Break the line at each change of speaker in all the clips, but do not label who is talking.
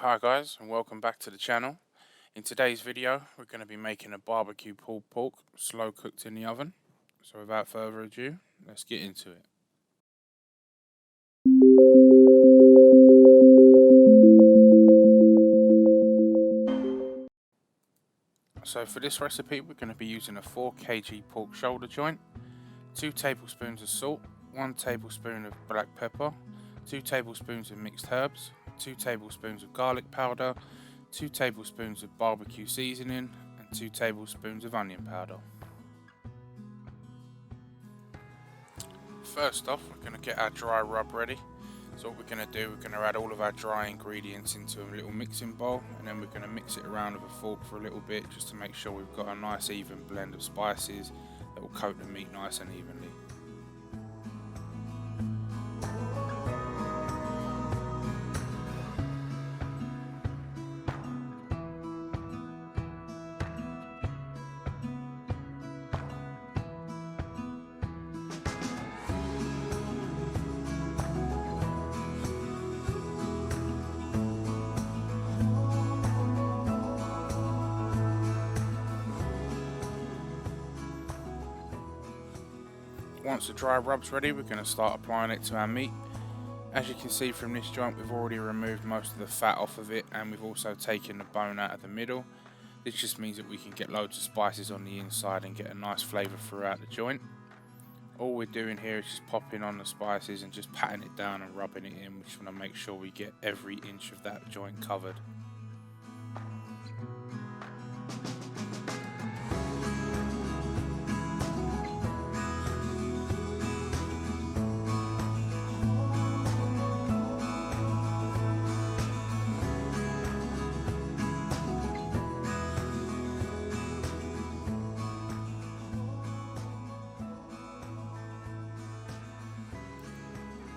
Hi guys, and welcome back to the channel. In today's video we're going to be making a barbecue pulled pork slow cooked in the oven. So without further ado, let's get into it. So for this recipe we're going to be using a 4 kg pork shoulder joint, 2 tablespoons of salt, 1 tablespoon of black pepper, 2 tablespoons of mixed herbs, 2 tablespoons of garlic powder, 2 tablespoons of barbecue seasoning and 2 tablespoons of onion powder. First off, we're going to get our dry rub ready. So what we're going to do, we're going to add all of our dry ingredients into a little mixing bowl, and then we're going to mix it around with a fork for a little bit just to make sure we've got a nice even blend of spices that will coat the meat nice and evenly. Once the dry rub's ready, we're going to start applying it to our meat. As you can see from this joint, we've already removed most of the fat off of it, and we've also taken the bone out of the middle. This just means that we can get loads of spices on the inside and get a nice flavour throughout the joint. All we're doing here is just popping on the spices and just patting it down and rubbing it in. We just want to make sure we get every inch of that joint covered.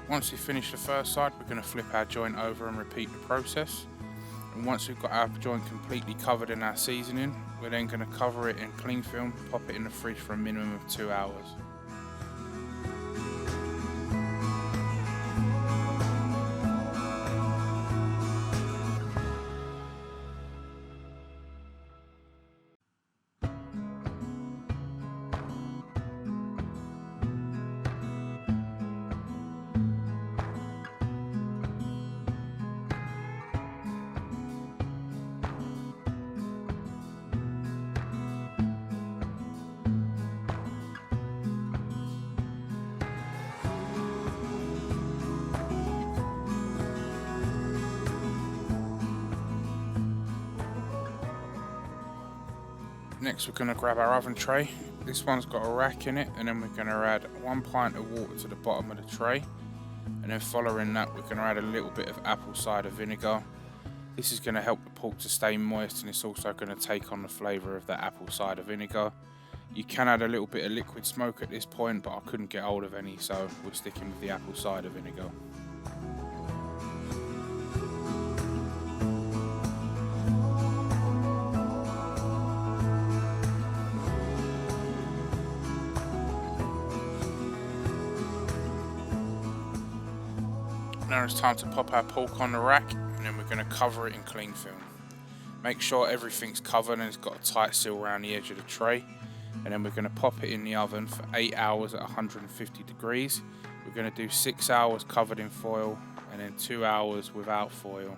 Once we finish the first side, we're going to flip our joint over and repeat the process. And once we've got our joint completely covered in our seasoning, we're then going to cover it in cling film, pop it in the fridge for a minimum of 2 hours. Next we're going to grab our oven tray. This one's got a rack in it, and then we're going to add 1 pint of water to the bottom of the tray, and then following that we're going to add a little bit of apple cider vinegar. This is going to help the pork to stay moist, and it's also going to take on the flavour of the apple cider vinegar. You can add a little bit of liquid smoke at this point, but I couldn't get hold of any, so we're sticking with the apple cider vinegar. Now it's time to pop our pork on the rack, and then we're going to cover it in cling film. Make sure everything's covered and it's got a tight seal around the edge of the tray, and then we're going to pop it in the oven for 8 hours at 150 degrees. We're going to do 6 hours covered in foil and then 2 hours without foil.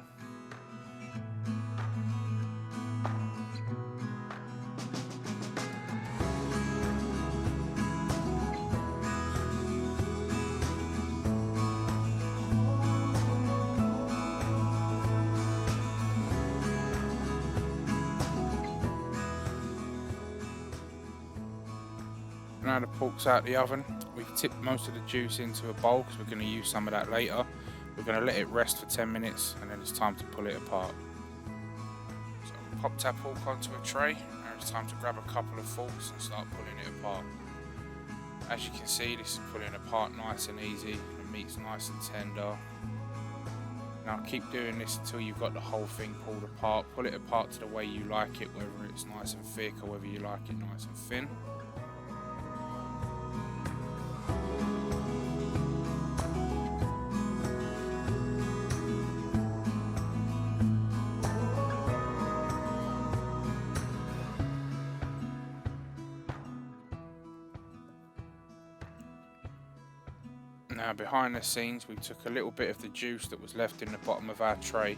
Now the pork's out the oven, we've tipped most of the juice into a bowl because we're going to use some of that later. We're going to let it rest for 10 minutes and then it's time to pull it apart. So we popped our pork onto a tray. Now it's time to grab a couple of forks and start pulling it apart. As you can see, this is pulling apart nice and easy. The meat's nice and tender. Now keep doing this until you've got the whole thing pulled apart. Pull it apart to the way you like it, whether it's nice and thick or whether you like it nice and thin. Now behind the scenes, we took a little bit of the juice that was left in the bottom of our tray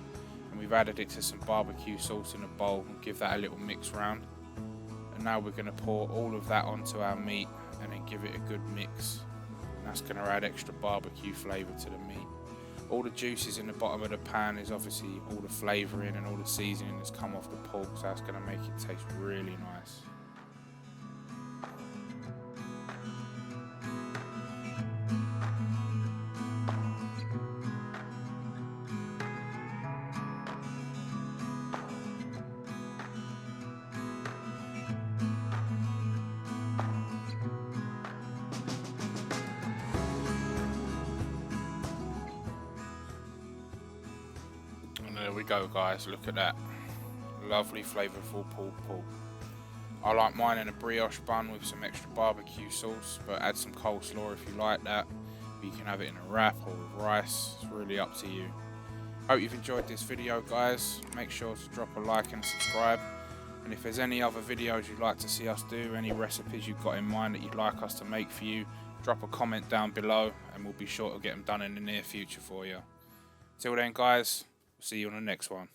and we've added it to some barbecue sauce in a bowl and give that a little mix round. And now we're going to pour all of that onto our meat and then give it a good mix. And that's going to add extra barbecue flavour to the meat. All the juices in the bottom of the pan is obviously all the flavouring and all the seasoning that's come off the pork, so that's going to make it taste really nice. There we go, guys, look at that lovely flavourful pulled pork. I like mine in a brioche bun with some extra barbecue sauce, but add some coleslaw if you like that. You can have it in a wrap or with rice, it's really up to you. Hope you've enjoyed this video, guys. Make sure to drop a like and subscribe, and if there's any other videos you'd like to see us do, any recipes you've got in mind that you'd like us to make for you, drop a comment down below and we'll be sure to get them done in the near future for you. Till then, guys, see you on the next one.